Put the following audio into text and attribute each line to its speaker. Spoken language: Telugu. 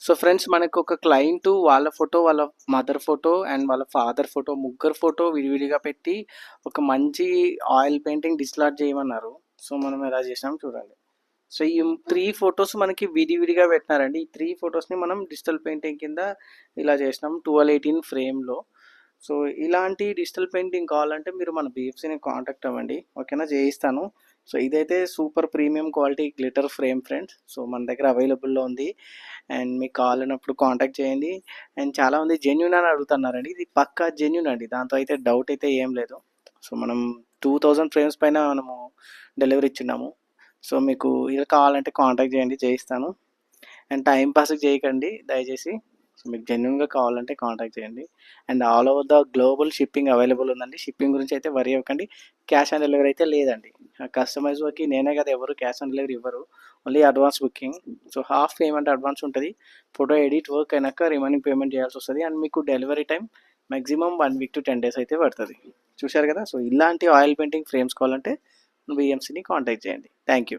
Speaker 1: సో ఫ్రెండ్స్, మనకు ఒక క్లయింట్ వాళ్ళ ఫోటో, వాళ్ళ మదర్ ఫోటో అండ్ వాళ్ళ ఫాదర్ ఫోటో, ముగ్గురు ఫోటో విడివిడిగా పెట్టి ఒక మంచి ఆయిల్ పెయింటింగ్ డిస్లాట్ చేయమన్నారు. సో మనం ఎలా చేసాం చూడండి. సో ఈ 3 ఫోటోస్ మనకి విడివిడిగా పెట్టినారండి. ఈ 3 ఫోటోస్ని మనం డిజిటల్ పెయింటింగ్ కింద ఇలా చేసినాం 1218 ఫ్రేమ్లో. సో ఇలాంటి డిజిటల్ పెయింటింగ్ కావాలంటే మీరు మన బీఎఫ్సీని కాంటాక్ట్ అవ్వండి, ఓకేనా, చేయిస్తాను. సో ఇదైతే super premium quality glitter frame friends. So మన దగ్గర అవైలబుల్లో ఉంది అండ్ మీకు కావాలన్నప్పుడు కాంటాక్ట్ చేయండి. అండ్ చాలామంది జెన్యున్ అని అడుగుతున్నారండి, ఇది పక్కా జెన్యున్ అండి, దాంతో అయితే డౌట్ అయితే ఏం లేదు. సో మనం 2000 ఫ్రేమ్స్ పైన మనము డెలివరీ ఇచ్చున్నాము. సో మీకు ఇది కావాలంటే కాంటాక్ట్ చేయండి, చేయిస్తాను. అండ్ టైం పాస్కి చేయకండి దయచేసి. సో మీకు జెన్యున్గా కావాలంటే కాంటాక్ట్ చేయండి. And all over the global shipping available ఉందండి. షిప్పింగ్ గురించి అయితే వరీ అవ్వకండి. క్యాష్ ఆన్ డెలివరీ అయితే లేదండి. కస్టమైజ్ వర్క్కి నేనే కదా, ఎవరు క్యాష్ ఆన్ డెలివరీ ఇవ్వరు, only advance booking. So half payment advance ఉంటుంది. ఫోటో ఎడిట్ వర్క్ అయినాక రిమైనింగ్ పేమెంట్ చేయాల్సి వస్తుంది. అండ్ మీకు delivery time maximum 1 week to 10 days అయితే పడుతుంది. చూశారు కదా. సో ఇలాంటి ఆయిల్ పెయింటింగ్ ఫ్రేమ్స్ కావాలంటే బిఎంసీని కాంటాక్ట్ చేయండి. Thank you.